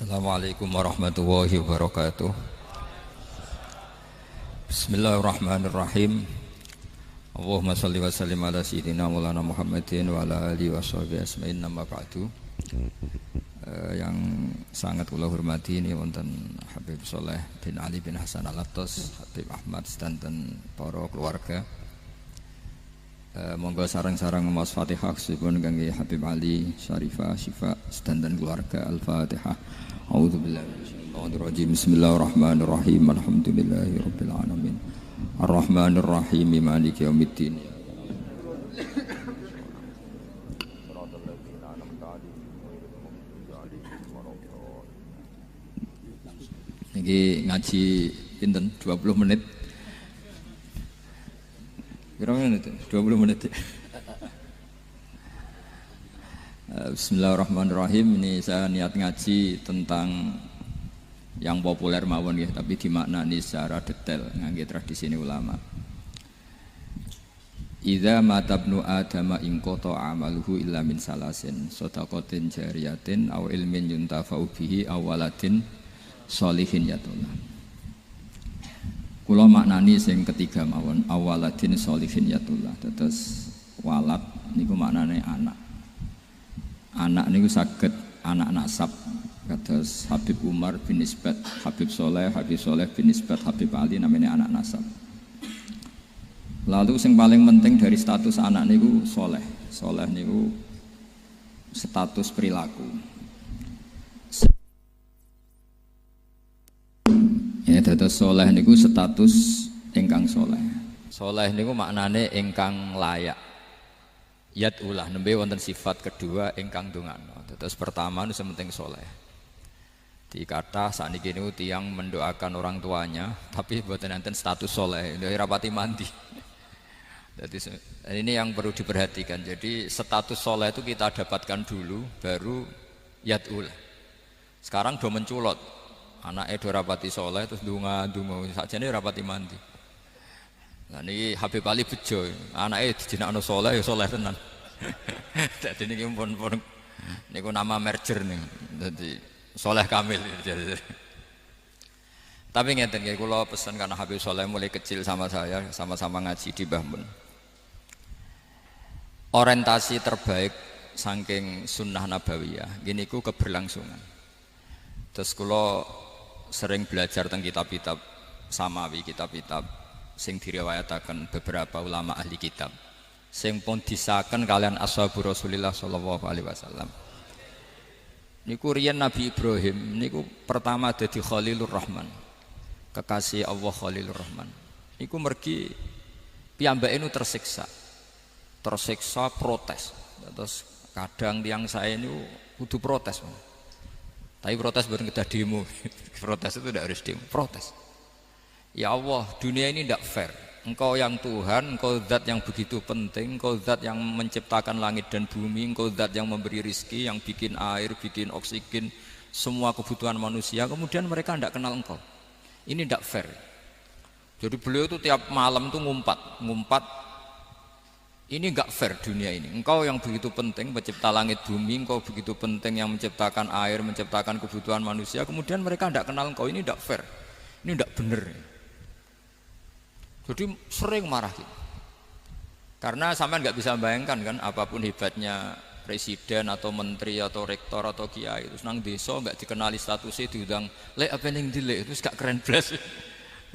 Assalamualaikum warahmatullahi wabarakatuh. Bismillahirrahmanirrahim. Allahumma shalli wa sallim ala sayyidina maulana Muhammadin wa ala alihi washabihi asma'in nama ba'du. Yang sangat kula hormati ini wonten Habib Soleh bin Ali bin Hasan Al-Attas, Habib Ahmad sedanten para keluarga. Monggo sarang-sarang maos Fatihah sipun kangge Habib Ali Syarifah Syifa sedanten keluarga. Al-Fatihah. A'udzubillahi minasyaitonirrajim. Bismillahirrahmanirrahim. Alhamdulillahirabbil alamin. Arrahmanirrahim. Maliki yaumiddin. Niki ngaji pinten 20 menit. Berapa menit? 20 menit. Bismillahirrahmanirrahim. Ini saya niat ngaji tentang yang populer mawon ya, tapi dimaknani secara detail ngangge tradisi ini ulama. Idza matabnu adama in qata amaluhu illa min salasin shadaqatin jariyatin aw ilmin yuntafa'u bihi aw waladin sholihin yatullah. Kula maknani sing ketiga mawon, awaladin sholihin yatullah. Terus walad niku maknane anak. Anak niku saged anak nasab. Kados Habib Umar bin Nisbat Habib Soleh bin Nisbat Habib Ali namanya anak nasab. Lalu sing paling penting dari status anak niku soleh. Soleh niku status perilaku. Ya, dados soleh niku status ingkang soleh. Soleh niku maknane ingkang layak. Yat ulah nembe wonten sifat kedua ingkang dongano. Dados pertama nu sementing soleh. Dikata sakniki niku tiyang mendoakan orang tuanya, tapi mboten enten status soleh, ora rapati mandi. Jadi ini yang perlu diperhatikan. Jadi status soleh itu kita dapatkan dulu, baru yat ulah. Sekarang do menculot. Anaknya do rapati soleh terus dunga sakjane rapati mandi. Nah niki Habib Ali bejo, anaknya dijinakno soleh ya soleh tenan. Dadi niki pun niku nama merger nih. Dadi soleh kamil. Tapi ngeten nggih kula pesen karena Habib Soleh mulai kecil sama saya, sama-sama ngaji di Mbah Mun. Orientasi terbaik saking sunnah nabawiyah gini ku keberlangsungan. Terus kula sering belajar tentang kitab-kitab samawi, kitab-kitab sing diriwayataken beberapa ulama ahli kitab sing pun disaken kalian ashabu Rasulillah sallallahu alaihi wasallam. Niku riyen Nabi Ibrahim niku pertama dadi Khalilur Rahman, kekasih Allah Khalilur Rahman. Niku mergi piyambake nu tersiksa protes. Terus kadang tiang saya ini kudu protes. Tapi protes bukan kita demo. Protes itu tidak harus demo, protes. Ya Allah, dunia ini tidak fair. Engkau yang Tuhan, engkau zat yang begitu penting, engkau zat yang menciptakan langit dan bumi, engkau zat yang memberi rizki, yang bikin air, bikin oksigen, semua kebutuhan manusia, kemudian mereka tidak kenal engkau. Ini tidak fair. Jadi beliau itu tiap malam itu ngumpat. Ini enggak fair dunia ini. Engkau yang begitu penting pencipta langit bumi, engkau begitu penting yang menciptakan air, menciptakan kebutuhan manusia, kemudian mereka tidak kenal engkau, ini enggak fair. Ini enggak benar. Jadi sering marah gitu. Karena sampean enggak bisa bayangkan kan apapun hebatnya presiden atau menteri atau rektor atau kiai terus nang desa enggak dikenali statusnya diundang lek apa ning dilek itu gak keren blas.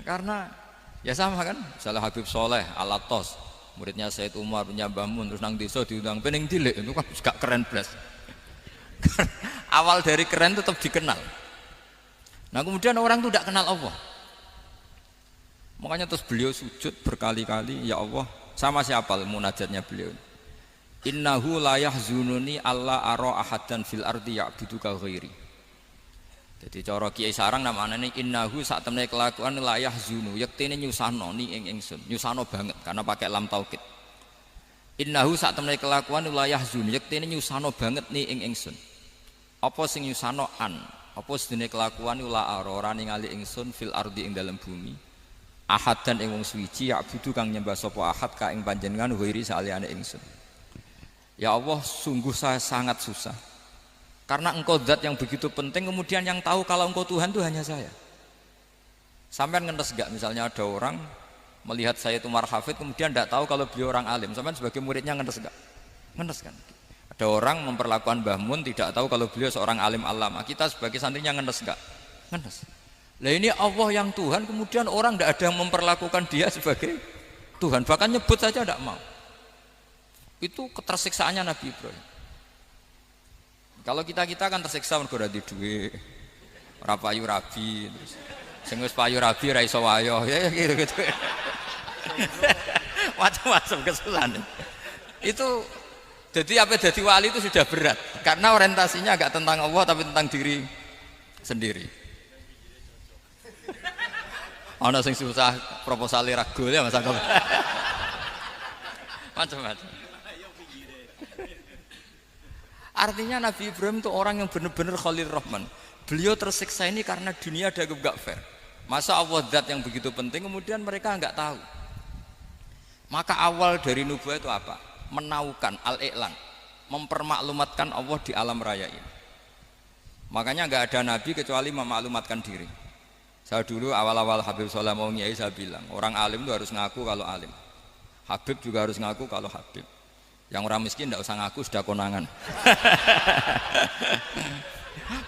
Karena ya sama kan, salah Habib Soleh Al-Attas muridnya Said Umar punya Mbah Mun terus nang desa diundang pening dilek itu kan gak keren blas. Awal dari keren tetap dikenal. Nah kemudian orang itu tidak kenal Allah. Makanya terus beliau sujud berkali-kali, ya Allah, sama siapa munajatnya beliau. Innahu la yahzununi alla ara ahadan fil ardi ya'buduka ghairi. Jadi cara Kiai Sarang namanya innahu sak temene kelakuan la yahzunu yektene nyusano ni ing ingsun, nyusano banget karena pakai lam taukid. Innahu sak temene kelakuan la yahzunu yektene nyusano banget ni ing ingsun. Apa sing nyusano an? Apa sedene kelakuan la ora ningali ingsun fil ardi ing dalam bumi. Ahadan ing wong suci ya'budu kang nyembah sapa ahad ka ing panjenengan ghairi saliyane ingsun. Ya Allah, sungguh saya sangat susah Karena engkau zat yang begitu penting, kemudian yang tahu kalau engkau Tuhan itu hanya saya. Sampean ngenes gak misalnya ada orang melihat saya itu marhafid kemudian tidak tahu kalau beliau orang alim, sampean sebagai muridnya ngenes gak? Ngenes kan? Ada orang memperlakukan Mbah Mun tidak tahu kalau beliau seorang alim alama, kita sebagai santrinya ngenes gak? Ngenes. Lah ini Allah yang Tuhan, kemudian orang tidak ada yang memperlakukan dia sebagai Tuhan, bahkan nyebut saja tidak mau. Itu ketersiksaannya Nabi Ibrahim. Kalau kita kan tersiksa mergo ora duwe, ora payu rabi, terus sing wis payu rabi ra iso wayo, ya gitu. Macam-macam kesulitan. Itu jadi apa jadi wali itu sudah berat karena orientasinya agak tentang Allah tapi tentang diri sendiri. Ana sing susah proposal ragu ya Mas Angkop. Macam-macam. Artinya Nabi Ibrahim itu orang yang benar-benar Khalil Rahman. Beliau tersiksa ini karena dunia dianggap gak fair. Masa Allah zat yang begitu penting kemudian mereka nggak tahu. Maka awal dari nubuah itu apa? Menaukan, al-i'lan, mempermaklumatkan Allah di alam raya ini. Makanya nggak ada nabi kecuali memaklumatkan diri. Saya dulu awal-awal Habib Soleh mau nyai saya bilang orang alim itu harus ngaku kalau alim. Habib juga harus ngaku kalau Habib. Yang orang miskin tidak usah ngaku sudah konangan.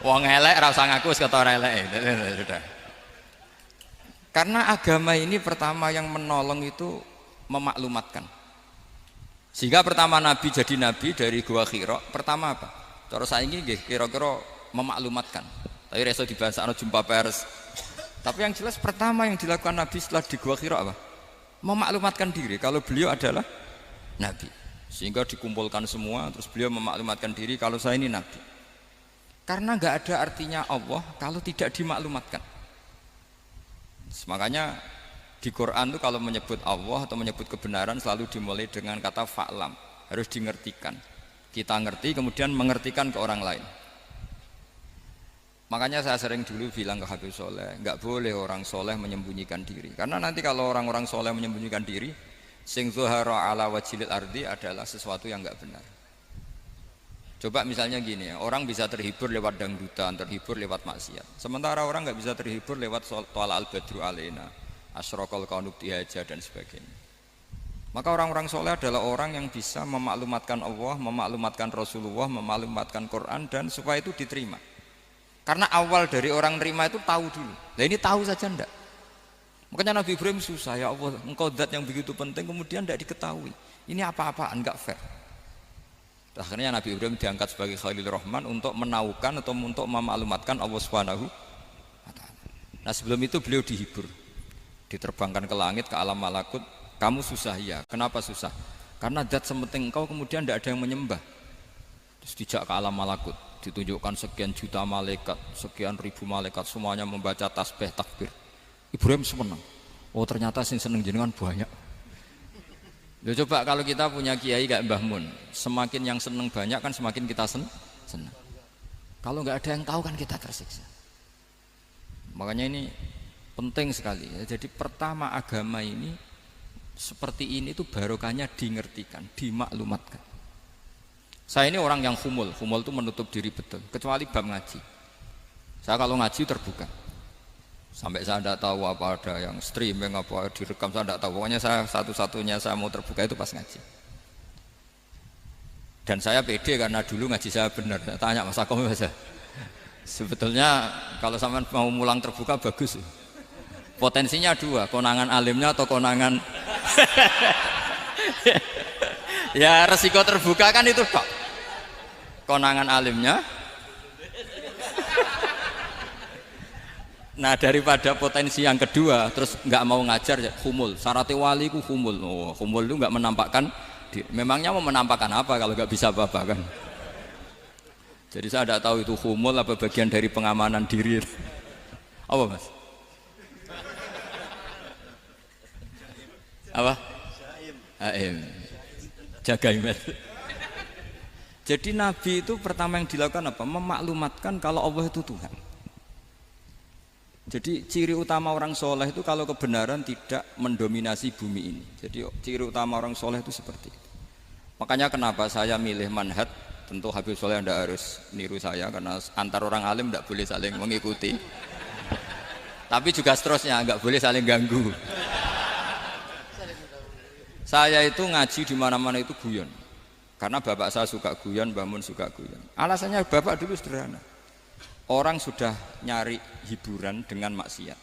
Wong elek ora usah ngaku wis ketor elek. Sudah. Karena agama ini pertama yang menolong itu memaklumatkan. Sehingga pertama Nabi jadi Nabi dari Gua Hira, pertama apa? Cara saiki nggih kira-kira memaklumatkan. Tapi reso dibahasakno jumpa pers. Tapi yang jelas pertama yang dilakukan Nabi setelah di Gua Hira apa? Memaklumatkan diri kalau beliau adalah Nabi. Sehingga dikumpulkan semua terus beliau memaklumatkan diri kalau saya ini Nabi. Karena nggak ada artinya Allah kalau tidak dimaklumatkan. Makanya di Quran itu kalau menyebut Allah atau menyebut kebenaran selalu dimulai dengan kata fa'lam, harus dimengertikan. Kita ngerti kemudian mengertikan ke orang lain. Makanya saya sering dulu bilang ke Habib Soleh, nggak boleh orang soleh menyembunyikan diri. Karena nanti kalau orang-orang soleh menyembunyikan diri, sing zuhara ala wajhil ardi adalah sesuatu yang nggak benar. Coba misalnya gini, orang bisa terhibur lewat dangdutan, terhibur lewat maksiat. Sementara orang nggak bisa terhibur lewat Thala al-Badru alaina, asyraqal kaunu bihaja dan sebagainya. Maka orang-orang soleh adalah orang yang bisa memaklumatkan Allah, memaklumatkan Rasulullah, memaklumatkan Quran dan supaya itu diterima. Karena awal dari orang terima itu tahu dulu. Nah ini tahu saja ndak. Makanya Nabi Ibrahim susah, ya Allah, engkau zat yang begitu penting kemudian tidak diketahui. Ini apa-apaan, enggak fair. Akhirnya Nabi Ibrahim diangkat sebagai Khalil Rahman untuk menaukan atau untuk memaklumatkan Allah Subhanahu wa ta'ala. Nah sebelum itu beliau dihibur, diterbangkan ke langit, ke alam malakut. Kamu susah ya, kenapa susah? Karena zat sepenting engkau kemudian tidak ada yang menyembah. Terus dijak ke alam malakut, ditunjukkan sekian juta malaikat, sekian ribu malaikat, semuanya membaca tasbih takbir. Ibrahim senang. Oh ternyata sing seneng jenengan banyak. Loh, coba kalau kita punya kiai kayak Mbah Mun, semakin yang seneng banyak kan semakin kita senang. Kalau nggak ada yang tahu kan kita tersiksa. Makanya ini penting sekali ya. Jadi pertama agama ini seperti ini tuh barokahnya dingertikan, dimaklumatkan. Saya ini orang yang humul itu menutup diri betul, kecuali bab ngaji. Saya kalau ngaji terbuka. Sampai saya tidak tahu apa ada yang streaming apa direkam, saya tidak tahu. Pokoknya saya satu-satunya saya mau terbuka itu pas ngaji. Dan saya pede karena dulu ngaji saya benar. Saya tanya Mas Akom saja. Sebetulnya kalau sampean mau mulang terbuka bagus. Potensinya dua, konangan alimnya atau konangan. Ya resiko terbuka kan itu kok. Konangan alimnya. Nah daripada potensi yang kedua terus nggak mau ngajar ya humul. Syaratnya wali ku humul. Oh, humul itu nggak menampakkan. Memangnya mau menampakkan apa kalau nggak bisa apa-apa kan? Jadi saya tidak tahu itu humul apa bagian dari pengamanan diri. Apa mas? Apa? Aim. Jaga iman. Jadi Nabi itu pertama yang dilakukan apa? Memaklumatkan kalau Allah itu Tuhan. Jadi ciri utama orang soleh itu kalau kebenaran tidak mendominasi bumi ini. Jadi ciri utama orang soleh itu seperti itu. Makanya kenapa saya milih manhaj Tentu Habib Soleh Anda harus niru saya karena antar orang alim tidak boleh saling mengikuti. Tapi juga seterusnya nggak boleh saling ganggu. Saya itu ngaji di mana-mana itu guyon. Karena bapak saya suka guyon, Mbah Mun suka guyon. Alasannya bapak dulu sederhana. Orang sudah nyari hiburan dengan maksiat.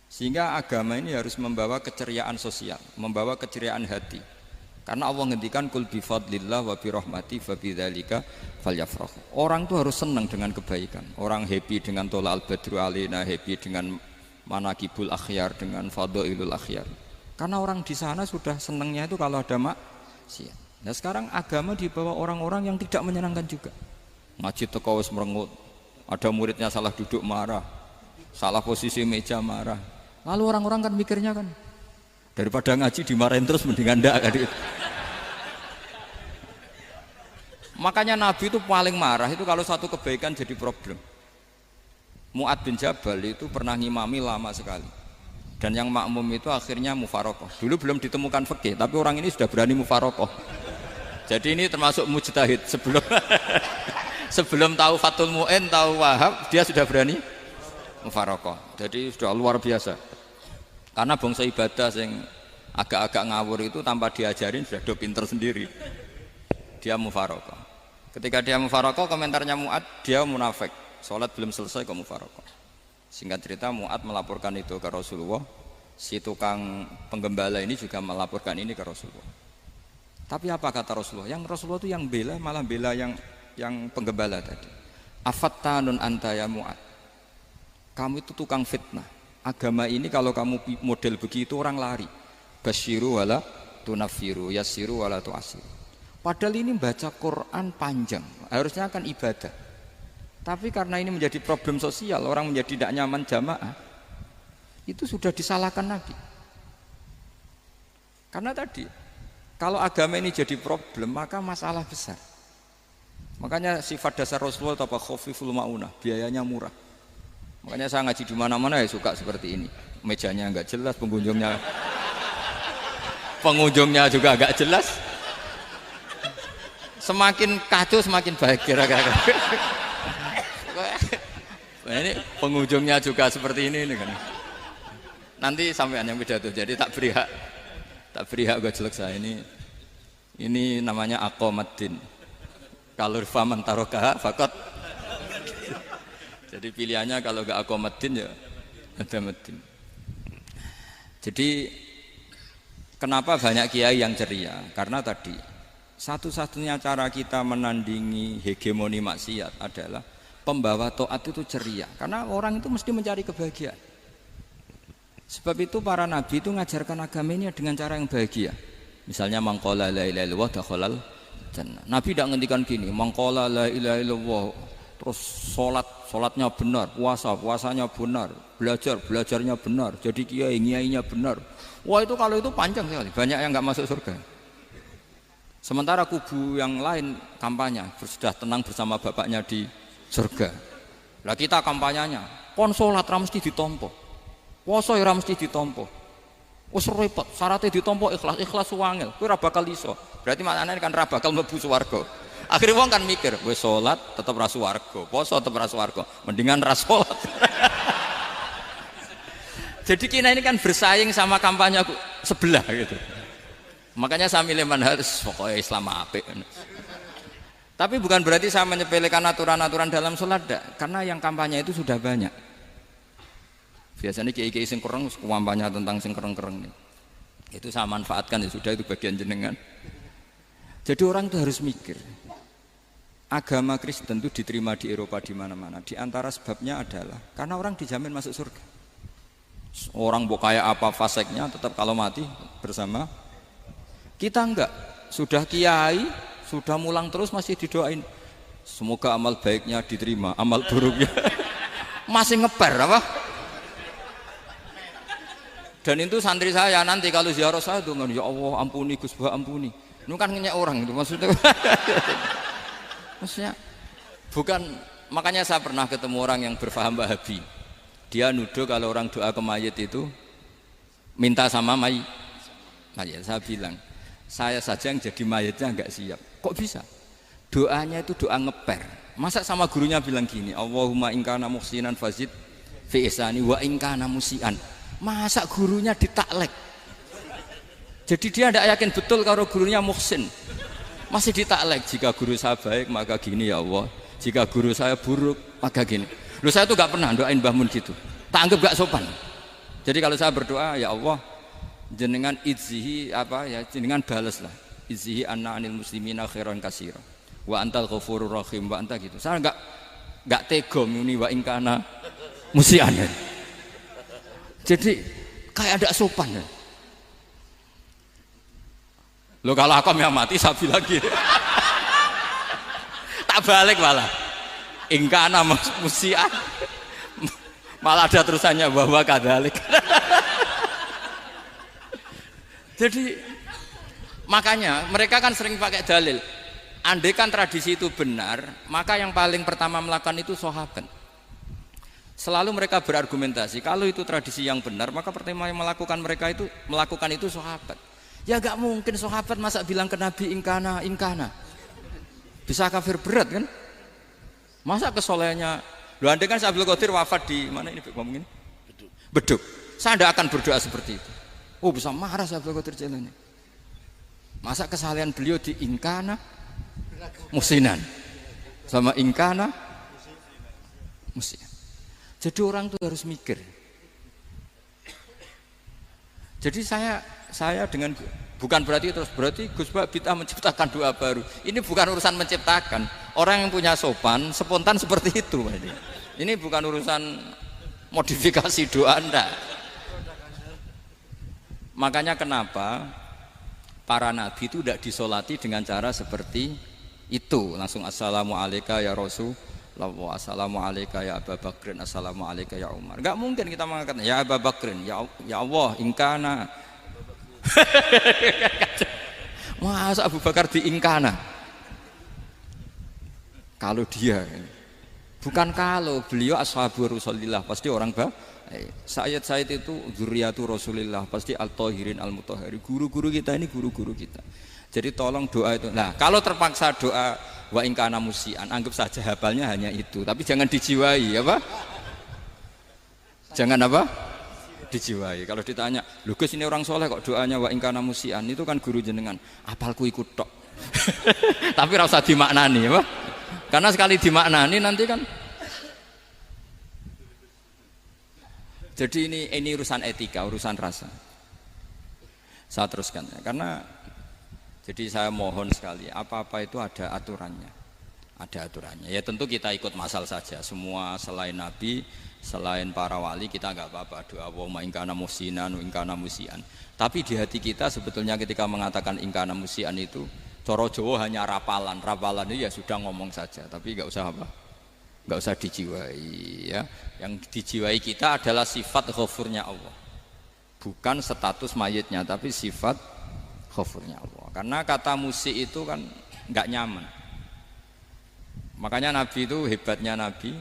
Sehingga agama ini harus membawa keceriaan sosial, membawa keceriaan hati. Karena Allah ngendikan kul bi fadlillah wa bi rahmati fa bidzalika falyafrahu. Orang itu harus senang dengan kebaikan. Orang happy dengan tola al-badru alaina, happy dengan manaqibul akhyar, dengan fadhailul akhyar. Karena orang di sana sudah senangnya itu kalau ada maksiat. Nah sekarang agama dibawa orang-orang yang tidak menyenangkan juga. Ngaji teko wis merengut. Ada muridnya salah duduk marah. Salah posisi meja marah. Lalu orang-orang kan mikirnya kan daripada ngaji dimarahin terus mendingan ndak kan. Makanya Nabi itu paling marah itu kalau satu kebaikan jadi problem. Mu'ad bin Jabal itu pernah ngimami lama sekali. Dan yang makmum itu akhirnya mufarokoh. Dulu belum ditemukan fikih, tapi orang ini sudah berani mufarokoh. Jadi ini termasuk mujtahid sebelum tahu Fathul Mu'in, tahu Wahab, dia sudah berani mufarokoh. Jadi sudah luar biasa. Karena bangsa ibadah yang agak-agak ngawur itu tanpa diajarin sudah do pinter sendiri. Dia mufarokoh. Ketika dia mufarokoh, komentarnya Mu'ad, dia munafik. Sholat belum selesai kok mufarokoh. Singkat cerita Mu'ad melaporkan itu ke Rasulullah. Si tukang penggembala ini juga melaporkan ini ke Rasulullah. Tapi apa kata Rasulullah? Yang Rasulullah itu yang bela, malah bela yang penggembala tadi. Afattanun anta ya Mu'ad. Kamu itu tukang fitnah. Agama ini kalau kamu model begitu orang lari. Basyiru wala tunafiru, yassiru wala tu'asiru. Padahal ini baca Quran panjang, harusnya kan ibadah. Tapi karena ini menjadi problem sosial, orang menjadi tidak nyaman jamaah, itu sudah disalahkan Nabi. Karena tadi, kalau agama ini jadi problem, maka masalah besar. Makanya sifat dasar Rasulullah apa khafiful maunah, biayanya murah. Makanya saya ngaji di mana-mana ya suka seperti ini. Mejanya enggak jelas, pengunjungnya juga enggak jelas. Semakin kacau semakin baik kira-kira. Ini pengunjungnya juga seperti ini kan. Nanti sampean yang pidato. Jadi tak beri hak gue jelek saya ini namanya aqomaddin. Kalau faman tarokaha fakot. Jadi pilihannya kalau gak aqomaddin ya ada medin. Jadi kenapa banyak kiai yang ceria? Karena tadi satu-satunya cara kita menandingi hegemoni maksiat adalah pembawa taat itu ceria. Karena orang itu mesti mencari kebahagiaan. Sebab itu para nabi itu mengajarkan agamanya dengan cara yang bahagia. Misalnya mangqala la ilaha illallah dakhalal jannah. Nabi tidak ngendikan gini, mangqala la ilaha illallah terus sholatnya benar, puasanya benar, belajarnya benar, jadi kiainya benar. Wah itu kalau itu panjang sekali, banyak yang nggak masuk surga. Sementara kubu yang lain kampanye sudah tenang bersama bapaknya di surga. Lah kita kampanyenya, kon sholat ra mesti ditompo, puasa ra mesti ditompo. Wis repot, syaratnya ditompo ikhlas wangel, kowe ra bakal iso. Berarti maknane kan ra bakal mlebu swarga. Akhirnya wong kan mikir, wis sholat tetep ra swarga, puasa tetep ra swarga, mendingan ra sholat. Jadi kita ini kan bersaing sama kampanye sebelah gitu. Makanya saya milih manhaj pokoknya Islam apik. Tapi bukan berarti saya menyepelekan aturan-aturan dalam sholat, karena yang kampanye itu sudah banyak. Biasanya kiai-kiai sing kereng kampanye tentang sing kereng-kereng nih. Itu saya manfaatkan ya sudah, itu bagian jenengan. Jadi orang itu harus mikir. Agama Kristen itu diterima di Eropa di mana-mana. Di antara sebabnya adalah karena orang dijamin masuk surga. Orang mau kayak apa faseknya tetap kalau mati bersama. Kita enggak. Sudah kiai, sudah mulang terus masih didoain. Semoga amal baiknya diterima, amal buruknya masih ngeper apa? Dan itu santri saya nanti kalau ziarah saya tuh ya Allah ampuni Gus Bah ampuni. Ini kan ngenyek orang itu maksudnya. Maksudnya bukan, makanya saya pernah ketemu orang yang berfaham Wahabi. Dia nuduh kalau orang doa ke mayit itu minta sama mayit. Saya bilang, saya saja yang jadi mayitnya enggak siap. Kok bisa? Doanya itu doa ngeper. Masa sama gurunya bilang gini, Allahumma in kana muhsinan fazid fi ihsani wa in kana musian. Masa gurunya ditaklek. Jadi dia tidak yakin betul kalau gurunya muhsin. Masih ditaklek, jika guru saya baik maka gini ya Allah. Jika guru saya buruk maka gini. Loh saya tuh gak pernah doain Mbah Mun gitu. Tak anggap gak sopan. Jadi kalau saya berdoa ya Allah jenengan izzihi apa ya jenengan balaslah. Izzihi anna anil muslimina khairan katsira. Wa antal ghafurur rahim wa anta gitu. Saya enggak tega muni wa in kana musian. Jadi kayak ada sopan. Loh kalau aku yang mati sapi lagi. Tak balik malah. In kana musian. Malah ada terusannya bahwa kadzalik. Jadi makanya mereka kan sering pakai dalil. Andai kan tradisi itu benar, maka yang paling pertama melakukan itu sahabat. Selalu mereka berargumentasi, kalau itu tradisi yang benar, maka pertama yang melakukan itu sahabat. Ya gak mungkin sahabat masa bilang ke Nabi ingkana. Bisa kafir berat kan? Masa kesolehannya, loh andai kan Abdul Qadir wafat di mana ini ngomong ini? Beduk. Saya tidak akan berdoa seperti itu. Oh bisa marah Abdul Qadir Jailani. Masa kesalahan beliau di ingkana musinan sama ingkana musinan. Jadi orang tuh harus mikir. Jadi saya dengan bukan berarti Gus Bak bid'ah menciptakan doa baru. Ini bukan urusan menciptakan. Orang yang punya sopan spontan seperti itu. Ini bukan urusan modifikasi doa Anda. Makanya kenapa para nabi itu tidak disolati dengan cara seperti itu, langsung assalamu alayka ya Rasulullah, assalamu alayka ya Abu Bakrin, assalamu alayka ya Umar. Enggak mungkin kita mengatakan ya Abu Bakrin, ya Allah ingkana. Masa Abu Bakar di ingkana? Kalau dia bukan kalau beliau ashabu Rasulillah, pasti orang Sayyid itu dzurriyyatu Rasulillah, pasti al-tahirin al-mutahharin. Guru-guru kita ini guru-guru kita. Jadi tolong doa itu. Nah, kalau terpaksa doa wa in kana musian, anggap saja hafalnya hanya itu, tapi jangan dijiwai, apa? Jangan apa? Dijiwai. Kalau ditanya, "Lho Gus ini orang soleh kok doanya wa in kana musian?" Itu kan guru jenengan, apalku ikut tok. Tapi ora usah dimaknani, apa? Karena sekali dimaknani nanti kan. Jadi ini urusan etika, urusan rasa. Saya teruskan ya, karena jadi saya mohon sekali, apa-apa itu ada aturannya. Ada aturannya. Ya tentu kita ikut masal saja. Semua selain Nabi, selain para wali kita nggak apa-apa. Doa wa in kana musinan, in kana musian. Tapi di hati kita sebetulnya ketika mengatakan in kana musian itu coro Jawa hanya rapalan. Rapalan itu ya sudah ngomong saja, tapi nggak usah apa? Nggak usah dijiwai ya. Yang dijiwai kita adalah sifat ghafurnya Allah. Bukan status mayitnya, tapi sifat ghafurnya Allah. Karena kata musik itu kan nggak nyaman. Makanya Nabi itu hebatnya Nabi,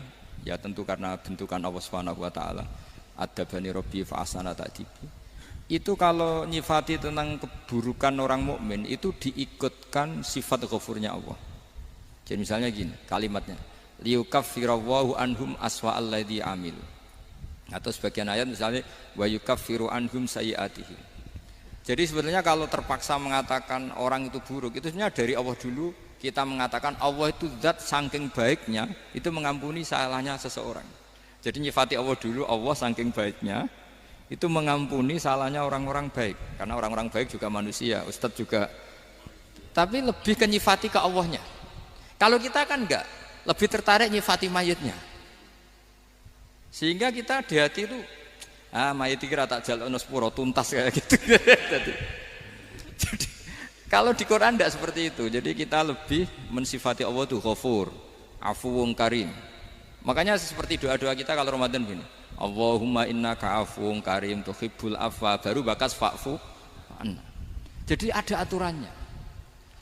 ya tentu karena bentukan Allah Subhanahu wa taala. Adabani Rabbi fa ahsana ta'dibi. Itu kalau nyifati tentang keburukan orang mukmin itu diikutkan sifat ghafurnya Allah. Jadi misalnya gini, kalimatnya liyukaffirallahu anhum aswa alladzi amil. Atau sebagian ayat misalnya wa yukaffiru anhum sayiatihim. Jadi sebetulnya kalau terpaksa mengatakan orang itu buruk, itu sebenarnya dari Allah dulu kita mengatakan Allah itu zat saking baiknya itu mengampuni salahnya seseorang. Jadi nyifati Allah dulu, Allah saking baiknya itu mengampuni salahnya orang-orang baik. Karena orang-orang baik juga manusia, Ustadz juga. Tapi lebih ke nyifati ke Allahnya. Kalau kita kan enggak, lebih tertarik nyifati mayitnya. Sehingga kita di hati itu mayit iki ra tak jalukno sepuro tuntas kayak gitu. Jadi kalau di Quran tidak seperti itu. Jadi kita lebih mensifati Allah itu Ghafur, Afuwun Karim. Makanya seperti doa-doa kita kalau Ramadan gini. Allahumma innaka afuwun karim tuhibbul afwa, baru bakas fa'fu anna. Jadi ada aturannya.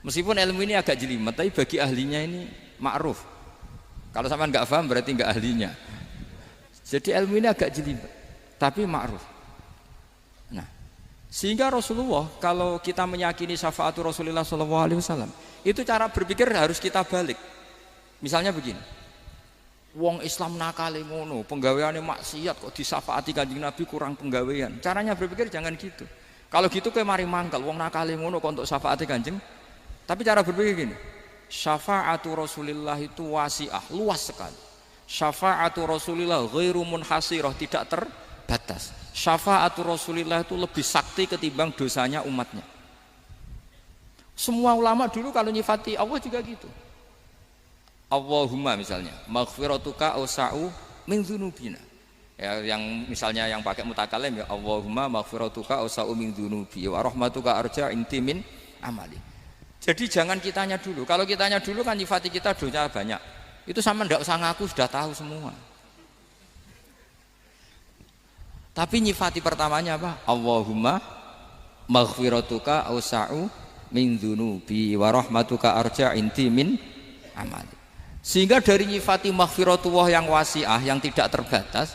Meskipun ilmu ini agak jelimet, tapi bagi ahlinya ini ma'ruf. Kalau sampean enggak paham berarti enggak ahlinya. Jadi ilmu ini agak jelimet, tapi ma'ruf. Nah, Sehingga Rasulullah, kalau kita meyakini syafaatul Rasulullah SAW, itu cara berpikir harus kita balik. Misalnya begini, wong Islam nakale ngono, penggaweane maksiat kok disafaati Kanjeng Nabi kurang penggawean. Caranya berpikir jangan gitu. Kalau gitu kayak mari mangkal, wong nakale ngono kok untuk syafaati Kanjeng. Tapi cara berpikir gini, syafaatul Rasulullah itu wasi'ah, luas sekali. Syafaatul Rasulullah ghairu munhasirah, tidak terbatas. Syafaatul Rasulullah itu lebih sakti ketimbang dosanya umatnya. Semua ulama dulu kalau nyifati Allah juga gitu. Allahumma misalnya, maghfiratuka awsa'u min dzunubina. Ya, yang misalnya yang pakai mutakalim ya Allahumma maghfiratuka awsa'u min dzunubi wa rahmatuka arja inti min amali. Jadi jangan kitanya dulu. Kalau kitanya dulu kan nyifati kita dosa banyak. Itu sama ndak usah ngaku sudah tahu semua. Tapi nyifati pertamanya apa? Allahumma maghfiratuka awsa'u min dzunubi wa rahmatuka arja inti min amali. Sehingga dari nyifati maghfiratullah yang wasi'ah, yang tidak terbatas,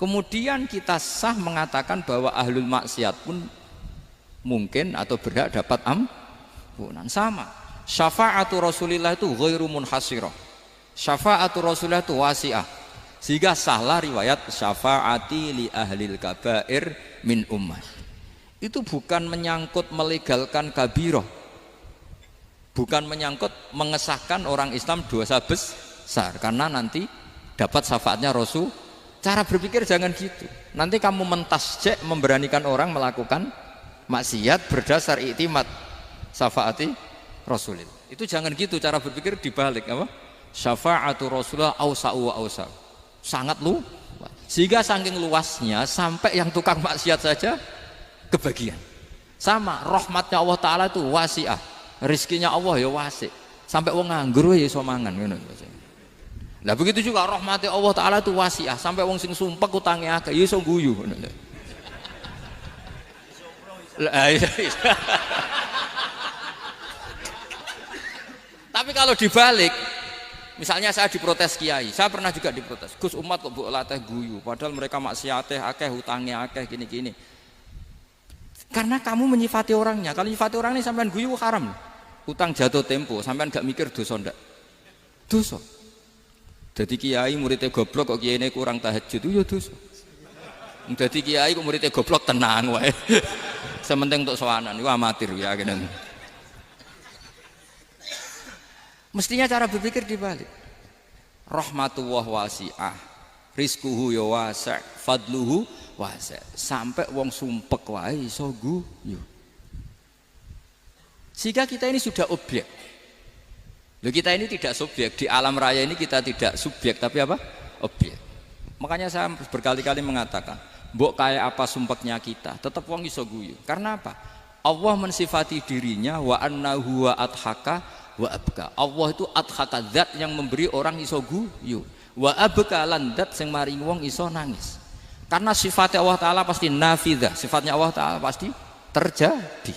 kemudian kita sah mengatakan bahwa ahlul maksiat pun mungkin atau berhak dapat ampunan. Sama, syafa'atu Rasulillah itu ghairu munhasirah, syafa'atu Rasulillah itu wasi'ah. Sehingga sahlah riwayat syafa'ati li ahlil kabair min ummah. Itu bukan menyangkut melegalkan kabirah, bukan menyangkut mengesahkan orang Islam dosa besar, karena nanti dapat syafaatnya Rasul. Cara berpikir jangan gitu. Nanti kamu mentasjek, memberanikan orang melakukan maksiat berdasar iktimat syafaati Rasulillah. Itu jangan gitu, cara berpikir dibalik apa? Syafa'atu Rasulullah awsa'u wa awsa'u. Sangat luas. Sehingga saking luasnya sampai yang tukang maksiat saja kebagian. Sama, rahmatnya Allah Ta'ala itu wasi'ah, rizkinya Allah ya wasi', sampai wong nganggur ya iso mangan ngono. Lah begitu juga rahmatnya Allah Ta'ala itu wasi'ah, sampai wong sing sumpek utange akeh ya iso guyu ngono. Tapi kalau dibalik, misalnya saya diprotes kiai, saya pernah juga diprotes, Gus umat kok mbok latih guyu, padahal mereka maksiate akeh, hutangnya akeh, gini-gini. Karena kamu menyifati orangnya. Kalau menyifati orangnya sampean guyu haram. Utang jatuh tempo, sampean gak mikir dosa ndak? Dosa. Jadi kiai muridnya goblok kok kiai ini kurang tahajud itu ya dosa. Jadi kiai kok muridnya goblok tenang wae. Sementing untuk sowanan itu amatir ya kenen. Mestinya cara berpikir dibalik. Rahmatullah wasi'ah, rizquhu ya wasi', fadluhu wasi'. Sampai wong sumpek wae iso guyu. Sehingga kita ini sudah objek. Loh, kita ini tidak subjek, di alam raya ini kita tidak subjek tapi apa? Objek. Makanya saya berkali-kali mengatakan, mbok kayak apa sumpeknya kita, tetap wong iso guyu. Karena apa? Allah mensifati dirinya wa annahu wa adhaka wa abka. Allah itu adhaka, zat yang memberi orang iso guyu. Wa abka lan zat sing maringi wong iso nangis. Karena sifatnya Allah Ta'ala pasti nafidah, sifatnya Allah Ta'ala pasti terjadi.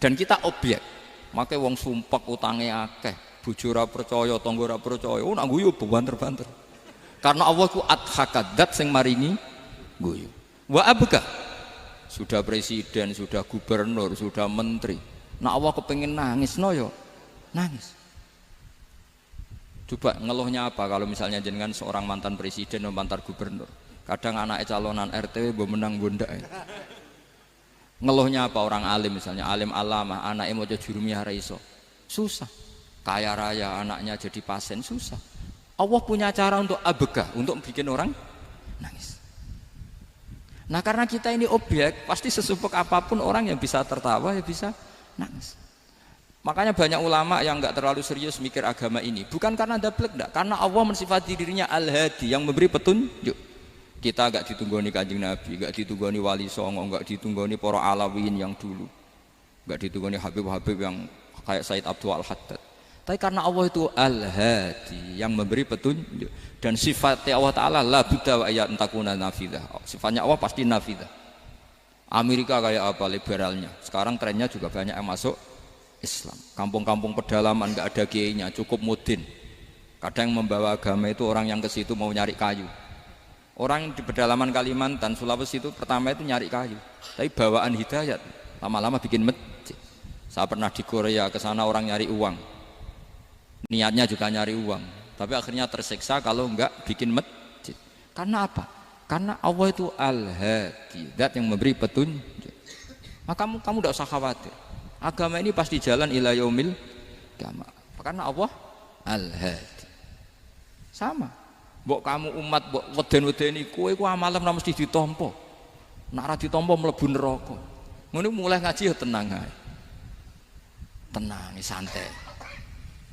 Dan kita objek. Makanya wong sumpek utange akeh, bojo ora percaya, tangga ora percaya, nak guyu banter-banter. Karena Allah itu adhaka, zat sing maringi guyu. Wa abka, sudah presiden, sudah gubernur, sudah menteri, nah Allah kepengen nangis no yo nangis. Coba ngeluhnya apa kalau misalnya jenengan seorang mantan presiden atau mantan gubernur, kadang anaknya calonan RT bo menang bondak. Ngeluhnya apa orang alim, misalnya alim alamah, anaknya mau jadi jurumiyah raiso, susah. Kaya raya anaknya jadi pasien, susah. Allah punya cara untuk abegah, untuk bikin orang nangis. Nah karena kita ini objek, pasti sesumpek apapun orang yang bisa tertawa ya bisa nangis. Makanya banyak ulama yang nggak terlalu serius mikir agama ini, bukan karena dablek, enggak, karena Allah mensifati dirinya Al-Hadi, yang memberi petunjuk. Kita nggak ditunggoni Kanjeng Nabi, nggak ditunggoni Wali Songo, nggak ditunggoni para Alawin yang dulu, nggak ditunggoni Habib-Habib yang kayak Said Abdul Al-Haddad. Tapi karena Allah itu Al-Hadi, yang memberi petunjuk, dan sifatnya Allah Ta'ala la budda wa ayat takuna nafidah. Sifatnya Allah pasti nafidah. Amerika kayak apa liberalnya, sekarang trennya juga banyak yang masuk Islam. Kampung-kampung pedalaman nggak ada kiainya, cukup mudin. Kadang yang membawa agama itu orang yang ke situ mau nyari kayu. Orang di pedalaman Kalimantan, Sulawesi itu pertama itu nyari kayu, tapi bawaan hidayat, lama-lama bikin masjid. Saya pernah di Korea, ke sana orang nyari uang, niatnya juga nyari uang, tapi akhirnya tersiksa kalau enggak bikin masjid. Karena apa? Karena Allah itu Al-Hadi, zat yang memberi petunjuk. Maka kamu tidak usah khawatir. Agama ini pasti jalan ila yaumil qiyamah. Karena Allah Al-Hadi. Sama. Mbok kamu umat mbok weden-wedeni kowe ku amalan ora mesti ditampa. Nek ora ditampa mlebu neraka. Ngono mulai ngaji ya tenang ae. Tenang, santai.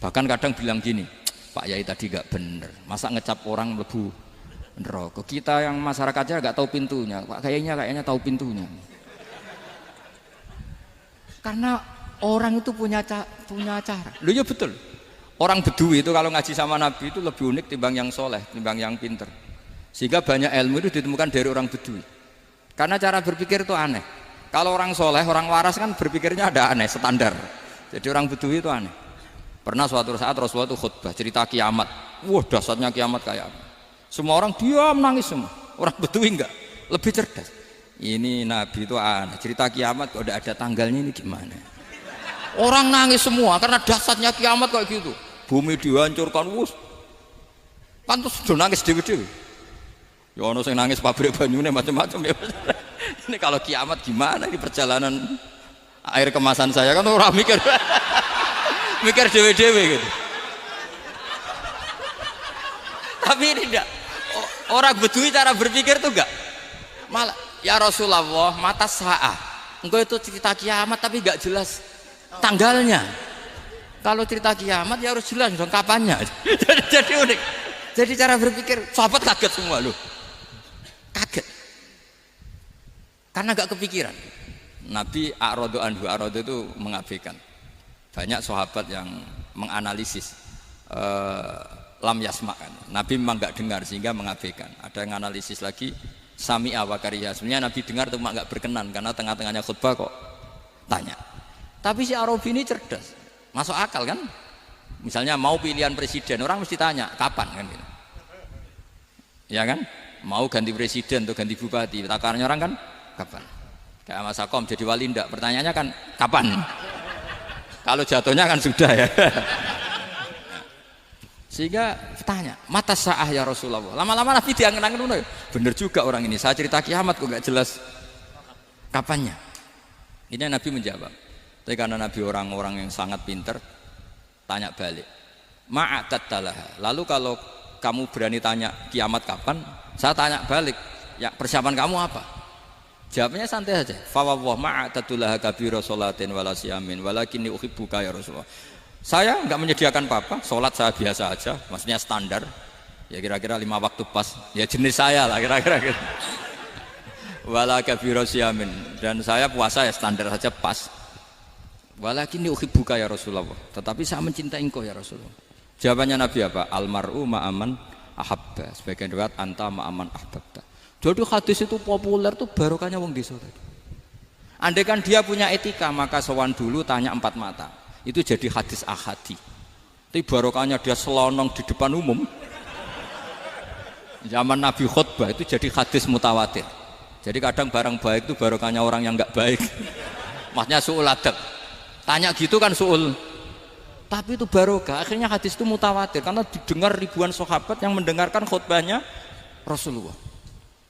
Bahkan kadang bilang gini, Pak Yai tadi gak bener. Masa ngecap orang mlebu neraka? Kita yang masyarakatnya gak tahu pintunya. Pak kayaknya tahu pintunya. Karena orang itu punya cara. Loh ya betul. Orang Bedui itu kalau ngaji sama Nabi itu lebih unik timbang yang soleh, timbang yang pinter. Sehingga banyak ilmu itu ditemukan dari orang Bedui. Karena cara berpikir itu aneh. Kalau orang soleh, orang waras kan berpikirnya ada aneh, standar. Jadi orang Bedui itu aneh. Pernah suatu saat Rasulullah itu khutbah cerita kiamat. Wah dahsyatnya kiamat kayak apa? Semua orang diam nangis semua. Orang Bedui enggak, lebih cerdas. Ini Nabi itu aneh. Cerita kiamat kok udah ada tanggalnya ini gimana? Orang nangis semua karena dahsyatnya kiamat kayak gitu. Bumi dihancurkan, wus. Pantas sudah nangis dewi-dewi. Ya ono sing nangis pabrik banyune macam-macam ya. Ini kalau kiamat gimana ini perjalanan air kemasan saya kan orang mikir mikir dewi-dewi gitu. Tapi ini enggak. Orang Bedui cara berpikir tuh enggak. Malah ya Rasulullah mata sa'ah. Engkau itu cerita kiamat tapi enggak jelas tanggalnya. Kalau cerita kiamat ya harus jelas dong kapannya. Jadi unik. Jadi cara berpikir sahabat kaget semua loh. Kaget. Karena gak kepikiran. Nabi a'radu anhu, a'radu itu mengabaikan. Banyak sahabat yang menganalisis lam yasma'kan. Nabi memang gak dengar sehingga mengabaikan. Ada yang analisis lagi sami'a wa kariha. Sebenarnya Nabi dengar cuma gak berkenan karena tengah-tengahnya khutbah kok tanya. Tapi si Arabi ini cerdas. Masuk akal kan? Misalnya mau pilihan presiden, orang mesti tanya kapan kan gitu. Ya kan? Mau ganti presiden atau ganti bupati, takarannya orang kan kapan? Kayak Mas Akom jadi wali ndak? Pertanyaannya kan kapan? Kalau jatuhnya kan sudah ya. Sehingga tanya, mata sa'ah ya Rasulullah. Lama-lama Nabi diangen-angen, bener juga orang ini. Saya cerita kiamat kok gak jelas kapannya. Ini Nabi menjawab. Tapi karena Nabi orang-orang yang sangat pinter, tanya balik. Ma'atattalaha. Lalu kalau kamu berani tanya kiamat kapan, saya tanya balik. Ya persiapan kamu apa? Jawabnya santai aja. Fawwah ma'atattalaha kabira sholatin wala siyamin walakinni uhibbuka ya Rasulullah. Saya enggak menyediakan apa-apa, sholat saya biasa aja, maksudnya standar. Ya kira-kira 5 waktu pas. Ya jenis saya lah kira-kira gitu. Wala kabira siyamin, dan saya puasa ya standar saja pas. Walakinni uhibbuka ya Rasulullah. Tetapi saya mencintai engkau ya Rasulullah. Jawabannya Nabi apa? Almar'u ma'aman ahabba. Sebagian riwayat anta ma'aman ahbabta. Jadi hadis itu populer tuh barokahnya wong desa tadi. Andai kan dia punya etika maka sowan dulu tanya 4 mata. Itu jadi hadis ahadi. Tapi barokahnya dia selonong di depan umum. Zaman Nabi khutbah itu jadi hadis mutawatir. Jadi kadang barang baik itu barokahnya orang yang enggak baik. Maksudnya su'ul adab. Tanya gitu kan su'ul, tapi itu barokah. Akhirnya hadis itu mutawatir karena didengar ribuan sahabat yang mendengarkan khutbahnya Rasulullah.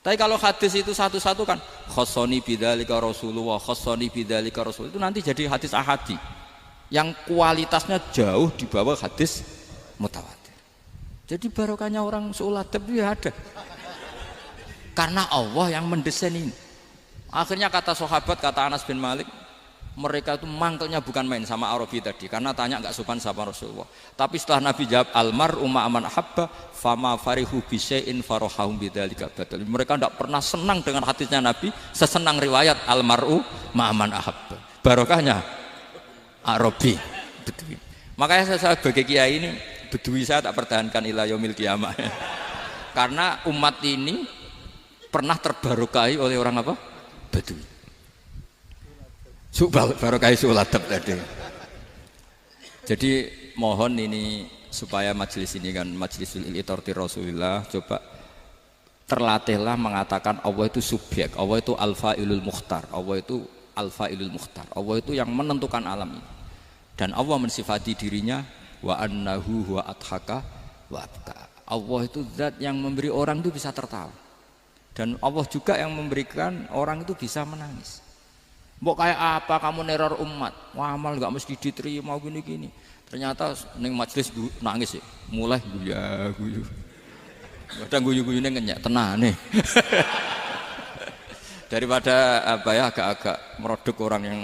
Tapi kalau hadis itu satu-satu kan khossoni bidzalika Rasulullah, khossoni bidzalika Rasul, itu nanti jadi hadis ahadi yang kualitasnya jauh di bawah hadis mutawatir. Jadi barokahnya orang su'ul adab itu ya ada. Karena Allah yang mendesain ini. Akhirnya kata sahabat, kata Anas bin Malik, mereka itu mangkelnya bukan main sama Arabi tadi karena tanya nggak sopan sama Rasulullah. Tapi setelah Nabi jawab almar'u ma'aman ahabba fama farihu bisyai'in farahahum bidzalika badal. Mereka tidak pernah senang dengan hadisnya Nabi sesenang riwayat almar'u ma'aman ahabba. Barokahnya Arabi Bedui. Makanya saya sebagai kiai ini Bedui saya tak pertahankan ila yaumil qiyamah. Karena umat ini pernah terbarokai oleh orang apa? Bedui. Barokah suladab tadi. Jadi mohon ini supaya majelis ini kan majlisul ilmi torti Rasulullah, coba terlatihlah mengatakan Allah itu subjek, Allah itu al-fa'ilul mukhtar, Allah itu al-fa'ilul mukhtar, Allah itu yang menentukan alam ini. Dan Allah mensifati dirinya wa annahu huwa adhaka wa abka. Allah itu zat yang memberi orang itu bisa tertawa. Dan Allah juga yang memberikan orang itu bisa menangis. Mbok kayak apa kamu neror umat, wah amal gak mesti diterima gini-gini. Ternyata ning majelis nangis ya, mulai guyu. Kadang guyu-guyune ngenyek tenane. Daripada apa ya agak-agak merodok orang yang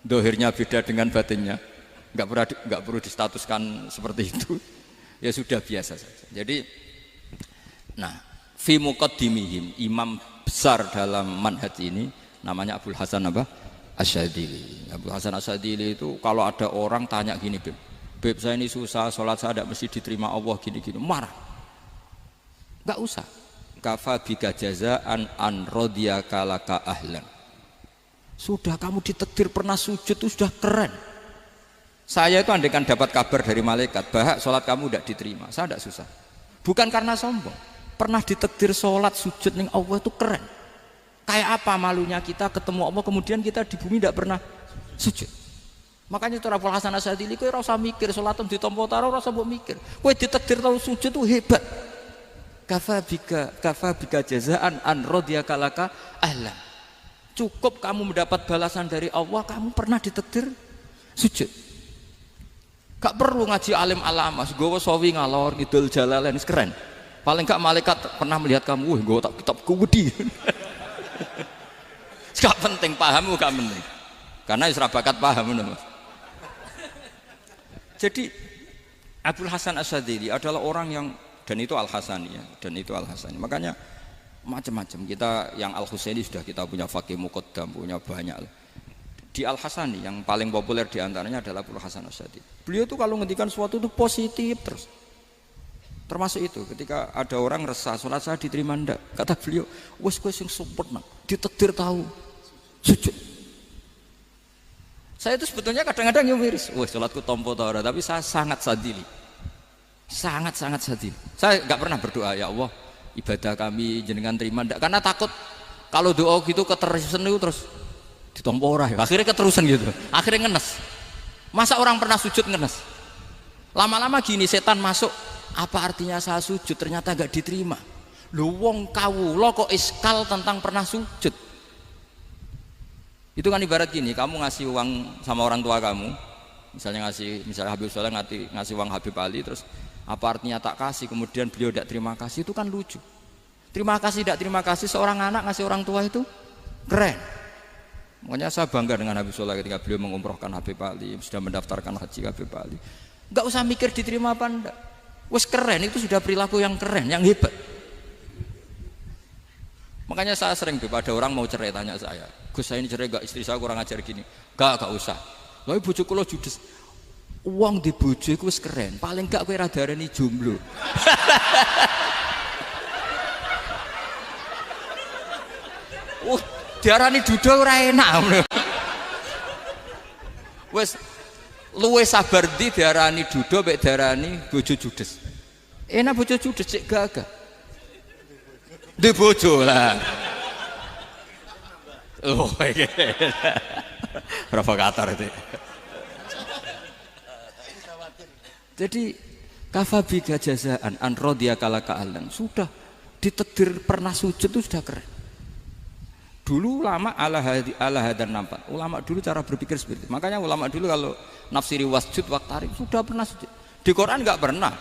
dohirnya beda dengan batinnya, nggak perlu distatuskan seperti itu, ya sudah biasa saja. Jadi, nah, fi muqaddimihim, imam besar dalam manhaj ini namanya Abul Hasan apa? Asyadzili. Abul Hasan Asyadzili itu kalau ada orang tanya gini, Beb saya ini susah, sholat saya tidak mesti diterima Allah gini-gini, marah. Nggak usah. Kafa bika jazaan an radiyaka laka ahlan. Sudah kamu ditakdir pernah sujud itu sudah keren. Saya itu andaikan dapat kabar dari malaikat bahwa sholat kamu tidak diterima, saya tidak susah. Bukan karena sombong. Pernah ditakdir sholat sujud ning Allah itu keren. Kayak apa malunya kita ketemu Allah kemudian kita di bumi tidak pernah sujud. Makanya itu Abul Hasan Asyadzili kowe ora usah mikir sholatem ditampa taro ora usah mbok mikir. Kowe ditakdir tau sujud itu hebat. Kafa bika jazaan an radiyaka laka ahlan. Cukup kamu mendapat balasan dari Allah, kamu pernah ditakdir sujud. Gak perlu ngaji alim alamas, gowo sawi ngalor ngidul jalalain keren. Paling gak malaikat pernah melihat kamu, wah gowo tak kitab kuwedi. Gak penting pahammu gak penting. Karena isra bakat paham Mas. Jadi Abul Hasan Asyadzili adalah orang yang dan itu Al-Hasani ya, dan itu Al-Hasani. Makanya macam-macam kita yang Al-Husaini sudah kita punya Faqih Muqaddam, punya banyak. Di Al-Hasani yang paling populer diantaranya adalah Abul Hasan Asyadzili. Beliau itu kalau ngendikan sesuatu itu positif terus. Termasuk itu ketika ada orang resah sholat saya diterima ndak, kata beliau, wes sing sempurna, ditakdir tahu sujud. Saya itu sebetulnya kadang-kadang yang miris, wes sholatku tompo ta ora, tapi saya sangat sadili. Sangat-sangat sadil. Saya nggak pernah berdoa ya Allah ibadah kami jenengan terima ndak, karena takut kalau doa gitu keterusan itu terus ditompo ora ya. Akhirnya keterusan gitu. Akhirnya ngenes. Masa orang pernah sujud ngenes? Lama-lama gini setan masuk, apa artinya saya sujud ternyata nggak diterima. Lu wong kawula kok iskal tentang pernah sujud. Itu kan ibarat gini, kamu ngasih uang sama orang tua kamu, misalnya Habib Soleh ngasih uang Habib Ali, terus apa artinya tak kasih, kemudian beliau tidak terima kasih, itu kan lucu. Terima kasih tidak terima kasih, seorang anak ngasih orang tua itu keren. Makanya saya bangga dengan Habib Soleh ketika beliau mengumrohkan Habib Ali, sudah mendaftarkan haji Habib Ali. Gak usah mikir diterima apa enggak, wes keren, itu sudah perilaku yang keren, yang hebat. Makanya saya sering ada orang mau cerai tanya saya, Gus saya ini cerai gak, istri saya kurang ajar gini. Gak usah. Lalu bojoku lo judes. Uang di bojo iku wis keren, paling gak kowe ra darani jomblo. Diarani duda ora enak. Wis luwe sabar ndi diarani duda mek diarani bojo judes. Enak bojo judes cek gagah. Di bojo lah. Oh, provokator itu. Jadi kafabika jazaan an radiyaka laka ahlan, sudah ditakdir pernah sujud itu sudah keren. Dulu ulama ala hadan nampak. Ulama dulu cara berpikir seperti itu. Makanya ulama dulu kalau nafsiri wasjud waqtarib sudah pernah sujud. Di Quran enggak pernah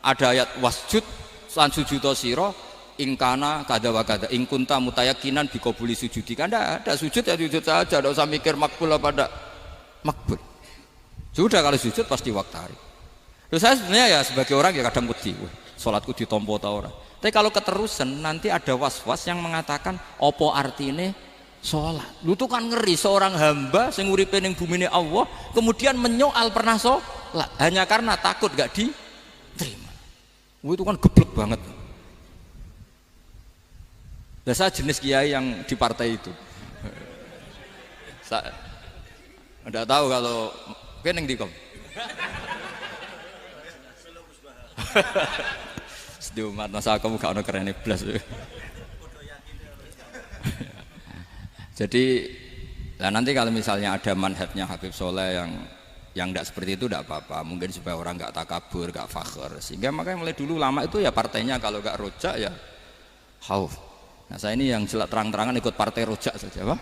ada ayat wasjud lan sujudo sira ingkana kada wa kada ing kunta mutayakinan biqabuli sujudi. Kan ada sujud ya sujud saja, enggak usah mikir makbul apa enggak makbul. Sudah kalau sujud pasti waqtarib. Terus saya sebenarnya ya sebagai orang ya kadang wedi, sholatku ditompo ta ora. Tapi kalau keterusan nanti ada was-was yang mengatakan opo artine sholat. Lu tuh kan ngeri seorang hamba sing uripe ning bumine Allah kemudian menyoal pernah sholat hanya karena takut gak diterima. Itu kan geblek banget. Nah, saya jenis kiai yang di partai itu. Saya enggak tahu kalau keneng dikom. di umat masa kamu gak ono kerene blas. Jadi nah nanti kalau misalnya ada manhajnya Habib Soleh yang tidak seperti itu tidak apa-apa, mungkin supaya orang nggak takabur, nggak fakhr, sehingga makanya mulai dulu lama itu ya partainya kalau nggak rojak ya khauf. Nah saya ini yang jelas terang-terangan ikut partai rojak saja, apa?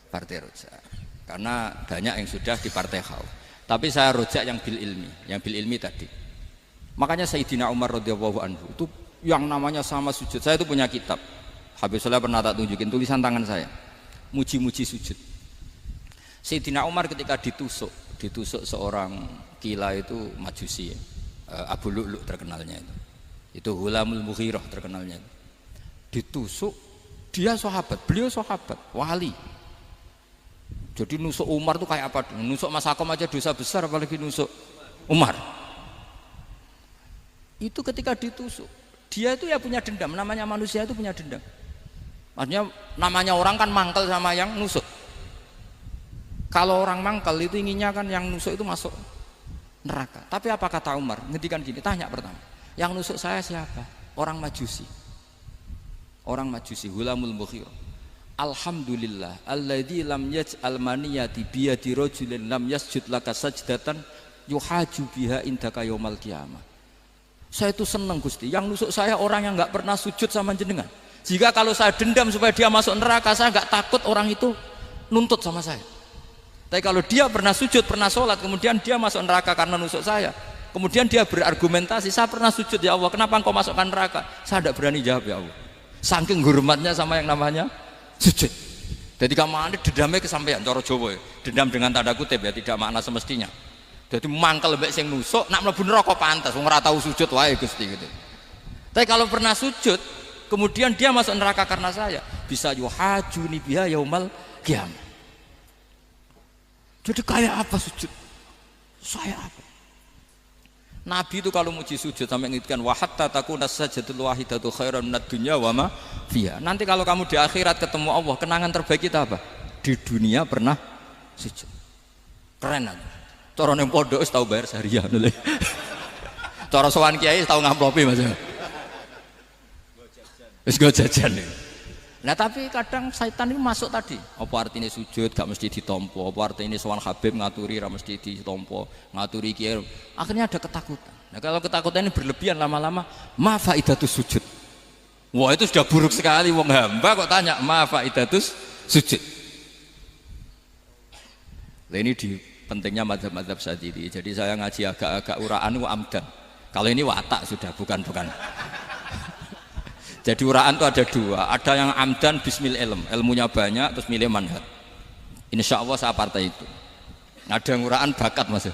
Partai rojak, karena banyak yang sudah di partai khauf. Tapi saya rojak yang bil ilmi tadi. Makanya Sayyidina Umar radhiyallahu anhu itu yang namanya sama sujud. Saya itu punya kitab, Habib Soleh pernah tak tunjukin tulisan tangan saya, muji-muji sujud. Sayyidina Umar ketika ditusuk seorang kila itu Majusi ya. Abu Lu'lu' terkenalnya itu Hulamul Mughirah terkenalnya itu. Ditusuk, dia sahabat, beliau sahabat wali, jadi nusuk Umar itu kayak apa? Nusuk Mas Akom aja dosa besar, apalagi nusuk Umar. Itu ketika ditusuk, dia itu ya punya dendam, namanya manusia itu punya dendam, maksudnya namanya orang kan mangkel sama yang nusuk. Kalau orang mangkal itu inginnya kan yang nusuk itu masuk neraka. Tapi apa kata Umar? Ngendikan gini, tanya pertama, yang nusuk saya siapa? Orang Majusi. Orang Majusi, Hulamul Mughirah. Alhamdulillah, alladzi lam yaj'al maniyati biyadi rajulin lam yasjud laka sajdatan yuhaju biha indaka yaumal qiyamah. Saya itu senang Gusti, yang nusuk saya orang yang enggak pernah sujud sama jenengan. Jika kalau saya dendam supaya dia masuk neraka, saya enggak takut orang itu nuntut sama saya. Tapi kalau dia pernah sujud, pernah sholat, kemudian dia masuk neraka karena nusuk saya, kemudian dia berargumentasi, saya pernah sujud ya Allah, kenapa engkau masukkan neraka? Saya tidak berani jawab ya Allah, saking hormatnya sama yang namanya sujud. Jadi kamu dendamnya kesampaian, cara Jawa ya, dendam dengan tanda kutip ya, tidak makna semestinya. Jadi mangkel mbek sing nusuk, nak mlebu neraka pantas, wong ora tau sujud wae Gusti gitu. Tapi kalau pernah sujud, kemudian dia masuk neraka karena saya, bisa yuhajuni biha yaumal qiyamah. Jadi kayak apa sujud? Saya apa? Nabi itu kalau muji sujud sampai mengingatkan wa hatta takuna sajdatul wahidatu khairan minad dunya wa ma fiha. Nanti kalau kamu di akhirat ketemu Allah, kenangan terbaik kita apa? Di dunia pernah sujud. Keren aja. Cara ning pondok wis tau bayar syariah lho. Cara sowan kiai tau ngamplopi Mas. Wis go jajan. Nah tapi kadang syaitan ini masuk tadi. Apa artinya sujud gak mesti ditompo, apa artinya sowan Habib ngaturi ra mesti ditompo, ngaturi kiai. Akhirnya ada ketakutan. Nah kalau ketakutan ini berlebihan lama-lama, ma faidatus sujud. Wah itu sudah buruk sekali, wong hamba kok tanya ma faidatus sujud. Nah ini di pentingnya mazhab-mazhab Syadzili. Jadi saya ngaji agak-agak uraan wa amdan. Kalau ini watak sudah bukan. Jadi uraan itu ada dua, ada yang amdan bismil ilm, ilmunya banyak terus milih manhaj. Insya Allah saya partai itu. Ada yang uraan bakat Mas.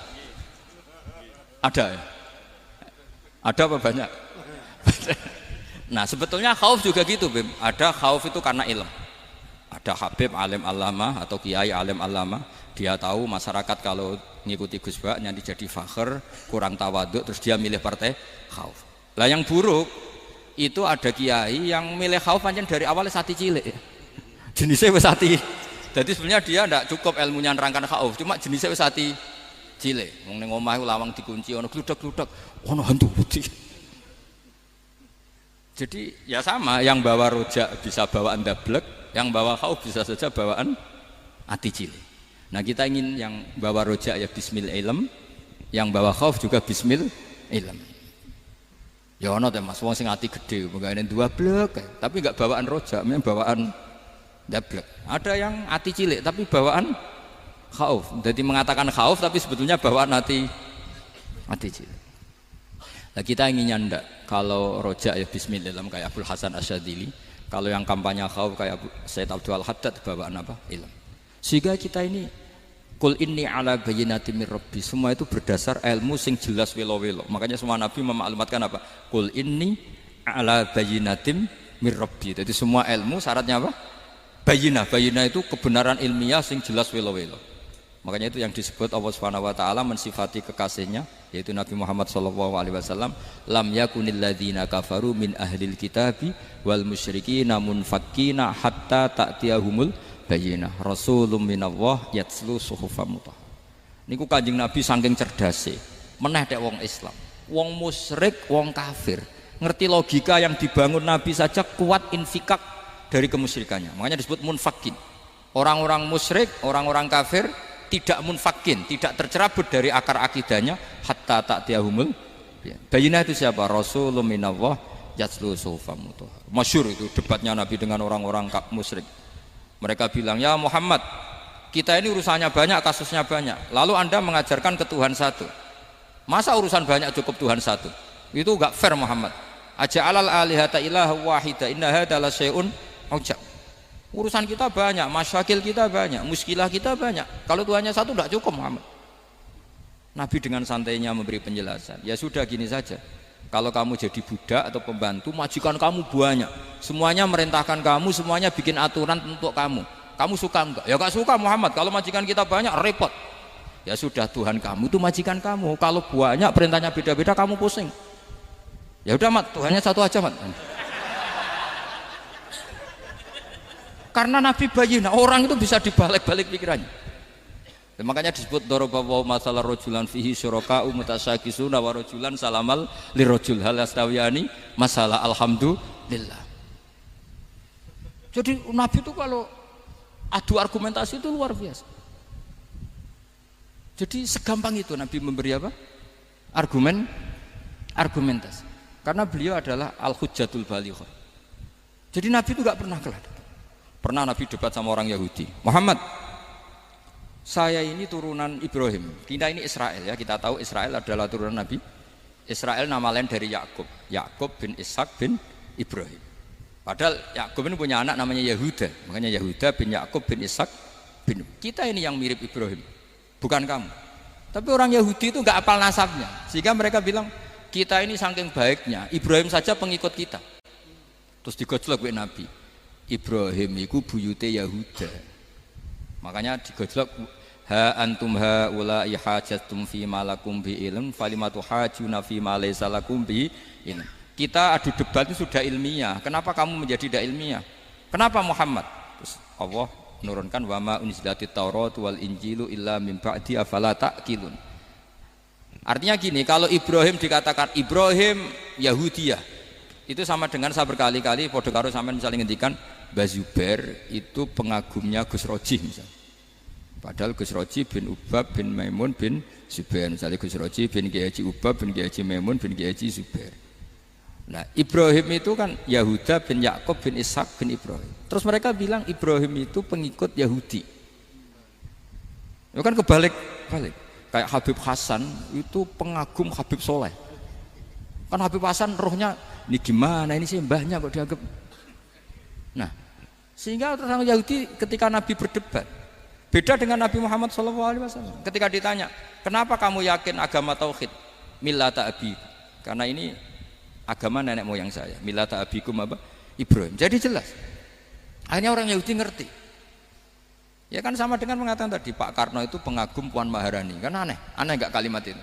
Ada ya? Ada apa banyak? Nah sebetulnya khauf juga gitu Bim. Ada khauf itu karena ilm. Ada Habib alim alama atau kiai alim alama, dia tahu masyarakat kalau ngikuti Gus Bak nanti jadi fakhr, kurang tawaduk, terus dia milih partai khauf. Lah yang buruk itu ada kiai yang milih khauf pancen dari awalnya sati cilik. Jenisnya wis sati. Jadi sebenarnya dia tidak cukup ilmunya nerangkan khauf, cuma jenisnya wis sati cilik. Wong ning omah lawang dikunci ono gludak-gludak, ono hantu putih. Jadi ya sama, yang bawa rojak bisa bawaan dablek, yang bawa khauf bisa saja bawaan ati cilik. Nah kita ingin yang bawa rojak ya bismil ilm, yang bawa khauf juga bismil ilm. Ya ono teh Mas, wong sing ati gede, pegawene dua blek, tapi enggak bawaan rojak, memang bawaan dablek. Ada yang ati cilik tapi bawaan khauf. Jadi mengatakan khauf tapi sebetulnya bawaan ati cilik. Nah kita inginnya ndak, kalau rojak ya bismillah kayak Abdul Hasan Asyadzili, kalau yang kampanye khauf kayak Said Abdul Haddad bawaan apa? Ilm. Sehingga kita ini Qul inni ala bayyinatin mir rabbi, semua itu berdasar ilmu sing jelas welo-welo. Makanya semua nabi memaklumatkan apa? Qul inni ala bayyinatin mir rabbi. Jadi semua ilmu syaratnya apa? Bayyinah itu kebenaran ilmiah sing jelas welo-welo. Makanya itu yang disebut Allah Subhanahu wa taala mensifati kekasihnya yaitu Nabi Muhammad sallallahu alaihi wasallam, lam yakunil ladzina kafaru min ahlil kitabi wal musyrikina munfakkina hatta ta'tiyahumul bayyinah rasulun minallah yatslu suhufam mutahhar. Niku Kanjeng Nabi saking cerdase meneh tek wong Islam, wong musyrik, wong kafir ngerti logika yang dibangun Nabi saja kuat infikak dari kemusyrikannya. Makanya disebut munfakin. Orang-orang musyrik, orang-orang kafir tidak munfakin, tidak tercerabut dari akar akidahnya hatta ta'tiyahumul bayyinah. Itu siapa? Rasulun minallah yatslu suhufan mutahhar. Masyhur itu debatnya Nabi dengan orang-orang musyrik. Mereka bilang, "Ya Muhammad, kita ini urusannya banyak, kasusnya banyak. Lalu Anda mengajarkan ke Tuhan satu. Masa urusan banyak cukup Tuhan satu? Itu enggak fair Muhammad. Aja'alal alihata ilaha wahida inna hadza la syai'un ujab." Urusan kita banyak, masyakil kita banyak, muskilah kita banyak. Kalau Tuhannya satu tidak cukup Muhammad. Nabi dengan santainya memberi penjelasan. Ya sudah gini saja. Kalau kamu jadi budak atau pembantu, majikan kamu banyak. Semuanya merintahkan kamu, semuanya bikin aturan untuk kamu. Kamu suka enggak? Ya enggak suka Muhammad. Kalau majikan kita banyak repot. Ya sudah, Tuhan kamu itu majikan kamu. Kalau banyak perintahnya beda-beda kamu pusing. Ya udah Mat, Tuhannya satu aja Mat. Karena Nabi bayyinah, orang itu bisa dibalik-balik pikirannya. Dan makanya disebut daraballahu masalah rajulan fihi syuraka'u mutasyakisuna wa rajulan salamal lirajul hal yastawiyani masalah alhamdulillah. Jadi Nabi itu kalau adu argumentasi itu luar biasa. Jadi segampang itu Nabi memberi apa? Argumentasi. Karena beliau adalah al-hujjatul balighah. Jadi Nabi itu enggak pernah kelihatan. Pernah Nabi debat sama orang Yahudi, Muhammad, saya ini turunan Ibrahim, kita ini Israel ya, kita tahu Israel adalah turunan Nabi. Israel nama lain dari Yakub, Yakub bin Ishak bin Ibrahim. Padahal Yakub ini punya anak namanya Yahuda, makanya Yahuda bin Yakub bin Ishak bin. Kita ini yang mirip Ibrahim, bukan kamu. Tapi orang Yahudi itu nggak hafal nasabnya, sehingga mereka bilang kita ini saking baiknya, Ibrahim saja pengikut kita. Terus digojlok oleh Nabi. Ibrahim iku buyute Yahuda. Makanya digojlok ha antum ha ula ihajatum fi malakum bi ilm falimatu hajuna fi ma laysa lakum bi ilm. Kita adu debat itu sudah ilmiah. Kenapa kamu menjadi tidak ilmiah? Kenapa Muhammad? Terus Allah menurunkan wa ma unzilatit Taurat wal Injilu illa min ba'di afala ta'qilun. Artinya gini, kalau Ibrahim dikatakan Ibrahim Yahudiyah, itu sama dengan saya berkali-kali podo karo sampean misalnya ngendikan Mbah Zubair itu pengagumnya Gus Roji misalnya. Padahal Gus Roji bin Ubab bin Maimun bin Zubair, misalnya Gus Roji bin Kiai Haji Ubab bin Kiai Haji Maimun bin Kiai Haji Zubair. Nah Ibrahim itu kan Yahuda bin Yakub bin Ishak bin Ibrahim. Terus mereka bilang Ibrahim itu pengikut Yahudi. Itu kan kebalik-balik. Kayak Habib Hasan itu pengagum Habib Soleh. Kan Habib Hasan rohnya ini gimana, ini sih mbahnya kok dianggap. Nah, sehingga orang Yahudi ketika Nabi berdebat beda dengan Nabi Muhammad SAW. Ketika ditanya, kenapa kamu yakin agama tauhid? Millata abi, karena ini agama nenek moyang saya. Millata abikum apa? Ibrahim. Jadi jelas. Akhirnya orang Yahudi ngerti. Ya kan sama dengan mengatakan tadi Pak Karno itu pengagum Puan Maharani. Kan aneh enggak kalimat itu?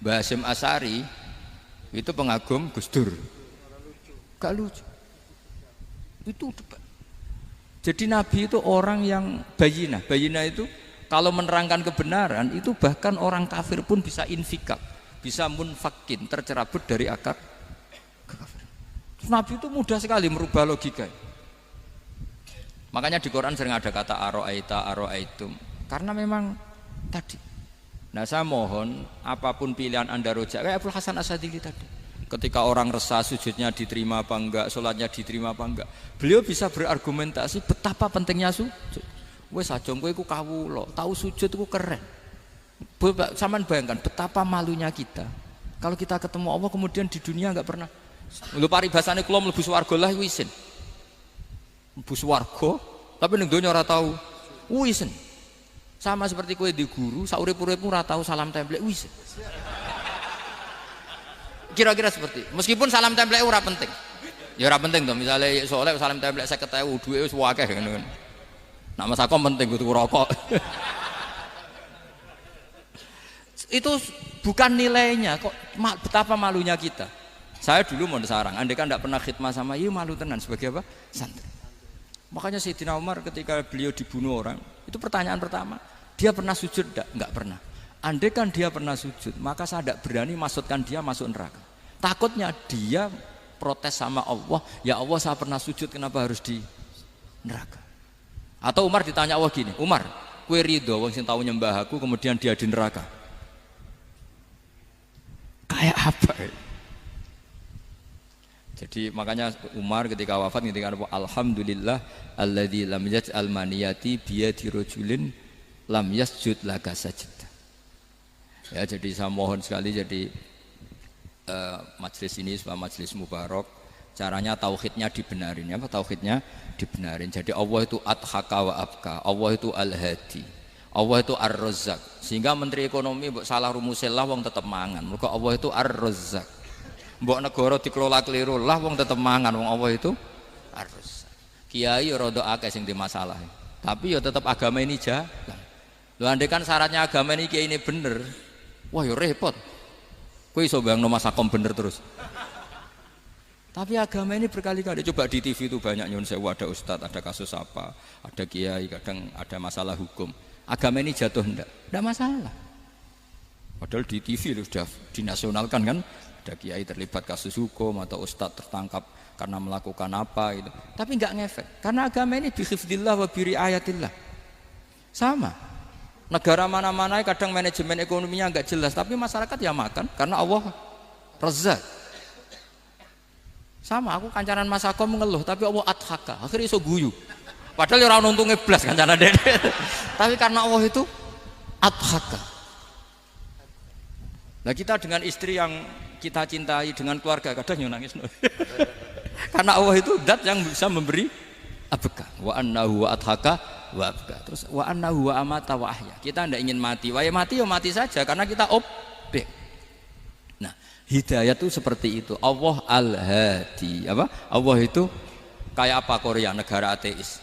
Mbah Hasyim Asy'ari itu pengagum Gus Dur. Gak lucu. Itu debat. Jadi Nabi itu orang yang bayyinah. Bayyinah itu kalau menerangkan kebenaran itu bahkan orang kafir pun bisa infikak, bisa munfakin, tercerabut dari akar kekafiran. Nabi itu mudah sekali merubah logika. Makanya di Quran sering ada kata aro'aitum, karena memang tadi. Nah saya mohon apapun pilihan anda rojak kayak Abdul Hasan Asadili tadi. Ketika orang resah sujudnya diterima apa enggak, sholatnya diterima apa enggak, beliau bisa berargumentasi betapa pentingnya sujud. Wes aja kowe iku kawula, tahu sujud itu keren. Saman bayangkan betapa malunya kita kalau kita ketemu Allah kemudian di dunia enggak pernah. Lho paribasane kula mlebu swarga lah isin. Mlebu swarga tapi ning donya ora tahu isin. Sama seperti kowe di guru, saurip-uripmu ora tahu salam templek isin. Kira-kira seperti meskipun salam templek ora penting. Ya ora penting to, misale soleh salam templek 50.000 duwe wis akeh ngono. Nak masakom penting kudu rokok. Itu bukan nilainya kok, betapa malunya kita. Saya dulu mau sarang, andai kan tidak pernah khidmah sama iya malu tenan sebagai apa? Santri. Makanya Sayyidina Umar ketika beliau dibunuh orang, itu pertanyaan pertama, dia pernah sujud enggak? Enggak pernah. Andai kan dia pernah sujud, maka saya tidak berani masukkan dia masuk neraka. Takutnya dia protes sama Allah, ya Allah saya pernah sujud kenapa harus di neraka? Atau Umar ditanya Allah gini, Umar, kue ridho wong sing tahu nyembah aku kemudian dia di neraka. Kayak apa? Jadi makanya Umar ketika wafat ketika alhamdulillah alladzi lam yaj'al maniyati biyadi rajulin lam yasjud laka sajda. Ya, jadi saya mohon sekali jadi majelis ini sebuah majelis mubarak, caranya tauhidnya dibenarin. Apa tauhidnya dibenarin? Jadi Allah itu adhaka wa abka, Allah itu al-hadi, Allah itu ar-razzaq. Sehingga menteri ekonomi mbok salah rumusillah wong tetep mangan. Mergo Allah itu ar-razzaq. Mbok negara dikelola keliru lah wong tetep mangan, wong Allah itu ar-razzaq. Kiai rada akeh sing di masalah. Tapi ya tetep agama ini jalan. Lho andai kan syaratnya agama ini kiai ini bener, wah ya repot. Kowe iso bayangno masakom bener terus. Tapi agama ini berkali-kali coba di TV itu banyak nyun sewu, ada ustadz, ada kasus apa, ada kiai, kadang ada masalah hukum. Agama ini jatuh enggak masalah. Padahal di TV itu sudah dinasionalkan kan, ada kiai terlibat kasus hukum atau ustadz tertangkap karena melakukan apa itu. Tapi enggak ngefek karena agama ini bihifdzillah wa biriayatillah. Sama. Negara mana-mana kadang manajemen ekonominya enggak jelas, tapi masyarakat ya makan karena Allah Razzaq. Sama, aku kancanan Mas Ako mengeluh, tapi Allah adhaka, akhirnya iso guyu. Padahal orang untungnya blas kancanan dede. Tapi karena Allah itu adhaka. Nah kita dengan istri yang kita cintai, dengan keluarga kadang nangis. Karena Allah itu zat yang bisa memberi abka. Wa annahu wa adhaka wa abka. Terus wa annahu wa amata wa ahya. Kita tidak ingin mati. Wah ya mati ya mati saja karena kita objek. Nah, hidayah itu seperti itu. Allah al-hadi. Apa? Allah itu kayak apa Korea, negara ateis.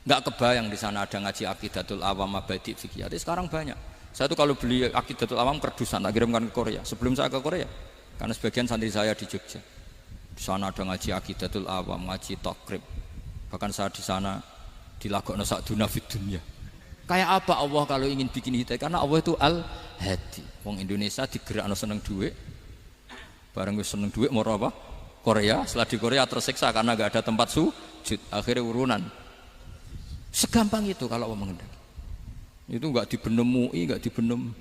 Enggak kebayang di sana ada ngaji Aqidatul Awam Mabadi Fikih. Sekarang banyak. Saya tuh kalau beli Aqidatul Awam kerdusan tak kirimkan ke Korea. Sebelum saya ke Korea, karena sebagian santri saya di Jogja. Di sana ada ngaji Aqidatul Awam, ngaji takrib. Bahkan saya di sana dilagokno sakduna fid dunya. Kayak apa Allah kalau ingin bikin hidayah? Karena Allah itu al-hadi. Wong Indonesia digerakno seneng duit. Bareng wis seneng duit mau apa? Korea, setelah di Korea tersiksa karena enggak ada tempat sujud, akhirnya urunan. Segampang itu kalau Allah menghendaki. Itu enggak dibenem MUI, enggak dibenem.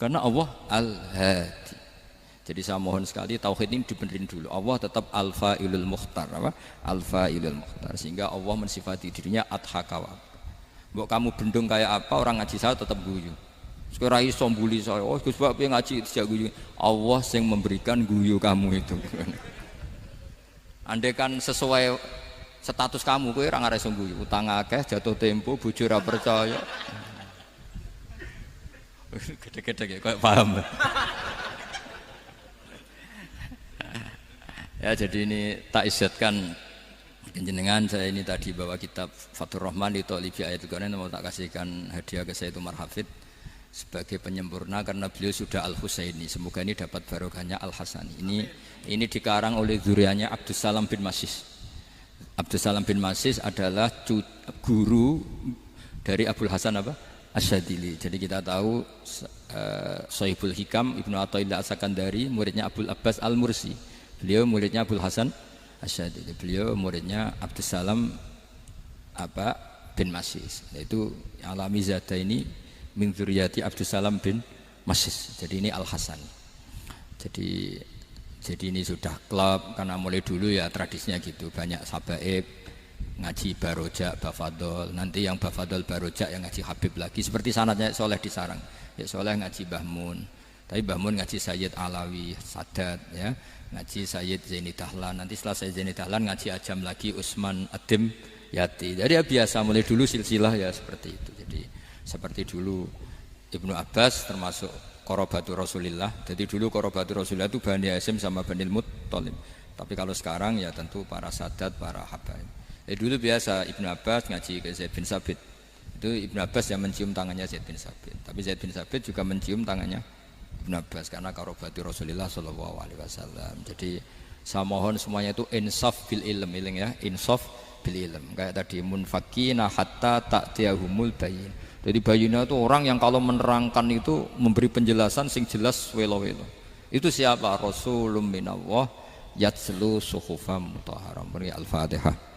Karena Allah al-hadi. Jadi saya mohon sekali tauhid ini dibenerin dulu. Allah tetap al-fa'ilul mukhtar, apa? Al-fa'ilul mukhtar, sehingga Allah mensifati dirinya adhaka wa. Mbok kamu bendung kayak apa, orang ngaji saya tetap guyu. Sekarang iso mbuli saya, oh Gus Bab ngaji tidak guyu. Allah yang memberikan guyu kamu itu. Andai kan sesuai status kamu, kowe ora ngarep guyu. Utang akeh, jatuh tempo, bojo ora percaya. Gede-gede kayak paham. Ya jadi ini tak isyatkan jenengan saya ini tadi bawa kitab Fathur Rahman di Thalibi Ayatul Quran, mau tak kasihkan hadiah ke saya itu Marhafid sebagai penyempurna karena beliau sudah Al-Husaini. Semoga ini dapat barokahnya Al-Hasani. Ini dikarang oleh zurianya Abdus Salam bin Masis. Abdus Salam bin Masis adalah guru dari Abul Hasan apa? Asyadili. Jadi kita tahu Sahibul Hikam Ibnu Athaillah As-Sakandari muridnya Abul Abbas Al-Mursi. Beliau muridnya Abul Hasan Asyadili. Beliau muridnya Abdus Salam bin Masis. Itu alami zada ini min dzurriyyati Abdus Salam bin Masis. Jadi ini Al-Hasan. Jadi ini sudah klub karena mulai dulu ya tradisinya gitu. Banyak sabaib ngaji barojak, bafadol. Nanti yang bafadol barojak yang ngaji Habib lagi. Seperti sanadnya Soleh di Sarang. Ya Soleh ngaji Mbah Mun. Tapi Mbah Mun ngaji Sayyid Alawi, Sadat ya. Ngaji Sayyid Zaini Dahlan. Nanti setelah Sayyid Zaini Dahlan ngaji Ajam lagi Usman Adim Yati. Jadi ya biasa mulai dulu silsilah ya seperti itu. Jadi seperti dulu Ibnu Abbas termasuk Qorobatul Rasulillah. Jadi dulu Qorobatul Rasulillah itu Bani Hasyim sama Bani Muttalib. Tapi kalau sekarang ya tentu para sadat, para habaib. Jadi dulu biasa Ibnu Abbas ngaji ke Zaid bin Sabit. Itu Ibnu Abbas yang mencium tangannya Zaid bin Sabit. Tapi Zaid bin Sabit juga mencium tangannya Ibnu Abbas karena Qorobatul Rasulillah sallallahu alaihi wasallam. Jadi saya mohon semuanya itu insaf bil ilm, ya, insaf bil ilm. Kayak tadi munfakina hatta ta'tiyahumul bayin. Jadi bayina itu orang yang kalau menerangkan itu memberi penjelasan sing jelas welo-welo. Itu siapa? Rasulun minallah yatslu suhufam mutahharam. Al-Fatihah.